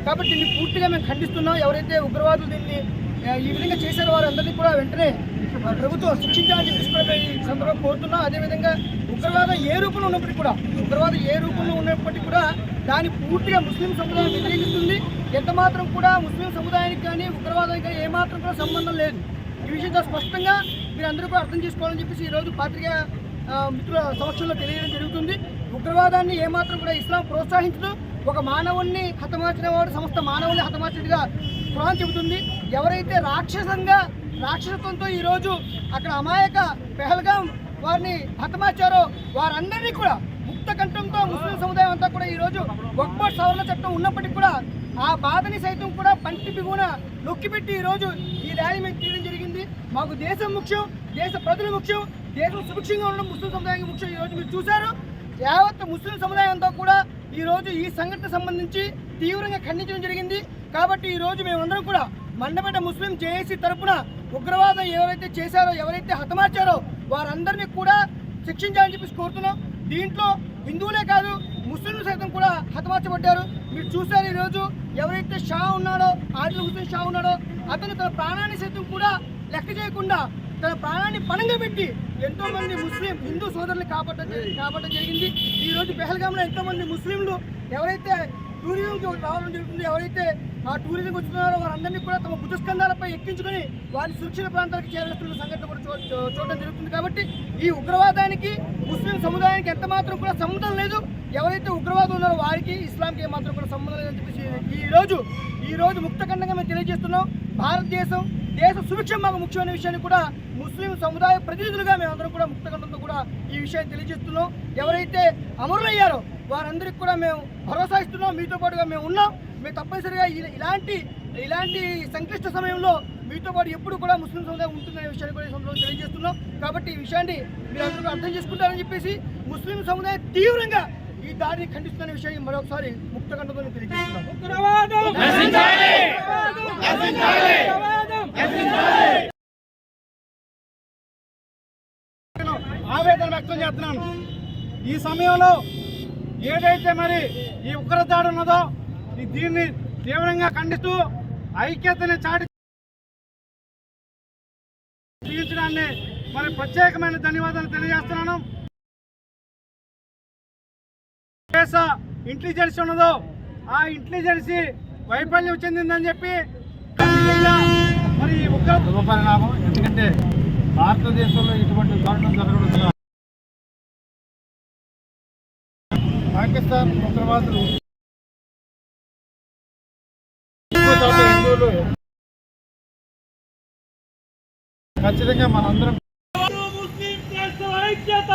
కాబట్టి దీన్ని పూర్తిగా మేము ఖండిస్తున్నాం. ఎవరైతే ఉగ్రవాదులు దీన్ని ఈ విధంగా చేశారో వారందరినీ కూడా వెంటనే ప్రభుత్వం శిక్షించాలని చెప్పేసి కూడా ఈ సందర్భంగా కోరుతున్నాం. అదేవిధంగా ఉగ్రవాదం ఏ రూపంలో ఉన్నప్పటికీ కూడా దాన్ని పూర్తిగా ముస్లిం సముదాయం వ్యతిరేకిస్తుంది. ఎంత మాత్రం కూడా ముస్లిం సముదాయానికి కానీ ఉగ్రవాదానికి కానీ ఏమాత్రం కూడా సంబంధం లేదు. ఈ విషయంతో స్పష్టంగా మీరు అందరూ కూడా అర్థం చేసుకోవాలని చెప్పేసి ఈరోజు పాత్రికా మిత్రుల సమక్షంలో తెలియడం జరుగుతుంది. ఉగ్రవాదాన్ని ఏమాత్రం కూడా ఇస్లాం ప్రోత్సహించదు. ఒక మానవుణ్ణి హతమార్చిన వాడు సమస్త మానవుల్ని హతమార్చినట్టుగా ఖురాన్ చెబుతుంది. ఎవరైతే రాక్షసత్వంతో ఈరోజు అక్కడ అమాయక పెహల్గాం వారిని హతమార్చారో వారందరినీ కూడా ముక్త కంఠంతో ముస్లిం సముదాయం అంతా కూడా ఈరోజు వక్ఫ్ సవరణ చట్టం ఉన్నప్పటికీ కూడా ఆ బాధని సైతం కూడా పంటి బిగున నొక్కిపెట్టి ఈరోజు ఈ ర్యాలీ మేము తీయడం జరిగింది. మాకు దేశం ముఖ్యం, దేశ ప్రజలు ముఖ్యం, దేశం సుభిక్షంగా ఉండడం ముస్లిం సముదాయానికి ముఖ్యం. ఈరోజు మీరు చూశారు, యావత్ ముస్లిం సముదాయం అంతా కూడా ఈరోజు ఈ సంఘటన సంబంధించి తీవ్రంగా ఖండించడం జరిగింది. కాబట్టి ఈరోజు మేమందరం కూడా మండపేట ముస్లిం జేఏసీ తరఫున ఉగ్రవాదం ఎవరైతే చేశారో, ఎవరైతే హతమార్చారో వారందరినీ కూడా శిక్షించాలని చెప్పేసి కోరుతున్నాం. దీంట్లో హిందువులే కాదు ముస్లింలు సైతం కూడా హతమార్చబడ్డారు. మీరు చూశారు, ఈరోజు ఎవరైతే షా ఉన్నాడో, ఆదిల్ హుసేన్ షా ఉన్నాడో అతను తన ప్రాణాన్ని సైతం కూడా లెక్క చేయకుండా తన ప్రాణాన్ని పణంగా పెట్టి ఎంతో మంది ముస్లిం హిందూ సోదరులు కాపాడడం జరిగింది. ఈరోజు పెహల్గాంలో ఎంతో మంది ముస్లింలు ఎవరైతే టూరిజంకి రావడం జరుగుతుంది, ఎవరైతే ఆ టూరిజంకి వస్తున్నారో వారందరినీ కూడా తమ భుజస్కంధాలపై ఎక్కించుకొని వారిని సురక్షిత ప్రాంతాలకు చేరుస్తున్న సంఘటన కూడా చూడడం జరుగుతుంది. కాబట్టి ఈ ఉగ్రవాదానికి ముస్లిం సముదాయానికి ఎంత మాత్రం కూడా సంబంధం లేదు. ఎవరైతే ఉగ్రవాదం ఉన్నారో వారికి ఇస్లాంకి ఏమాత్రం కూడా సంబంధం లేదని చెప్పేసి ఈరోజు ముక్తఖండంగా మేము తెలియజేస్తున్నాం. భారతదేశం దేశ సుభిక్షం మాకు ముఖ్యమైన విషయాన్ని కూడా ముస్లిం సముదాయ ప్రతినిధులుగా మేమందరం కూడా ముక్తఖండంతో కూడా ఈ విషయాన్ని తెలియజేస్తున్నాం. ఎవరైతే అమరులయ్యారో వారందరికీ కూడా మేము భరోసా ఇస్తున్నాం. మీతో పాటుగా మేము ఉన్నాం. మేము తప్పనిసరిగా ఇలాంటి సంక్లిష్ట సమయంలో మీతో పాటు ఎప్పుడు కూడా ముస్లిం సముదాయం ఉంటుందనే విషయాన్ని కూడా ఈ సందర్భంగా తెలియజేస్తున్నాం. కాబట్టి ఈ విషయాన్ని మీరు అందరూ అర్థం చేసుకుంటారని చెప్పేసి ముస్లిం సముదాయం తీవ్రంగా ఈ దాడిని ఖండిస్తున్న విషయాన్ని మరొకసారి ముక్తఖండంతో తెలియజేస్తున్నాం. ఆవేదన వ్యక్తం చేస్తున్నాను. ఈ సమయంలో ఏదైతే మరి ఈ ఉగ్రదాడి ఉన్నదో దీన్ని తీవ్రంగా ఖండిస్తూ ఐక్యతని చాటించడాన్ని మరి ప్రత్యేకమైన ధన్యవాదాలు తెలియజేస్తున్నాను. దేశ ఇంటెలిజెన్స్ ఉన్నదో ఆ ఇంటెలిజెన్సీ వైఫల్యం చెందిందని చెప్పి మరి ఉగ్ర పరిణామం. ఎందుకంటే భారతదేశంలో ఇటువంటి దారుణం జరగడం పాకిస్తాన్ ఉగ్రవాదులు హిందువులు ఖచ్చితంగా మనందరం ఐక్యత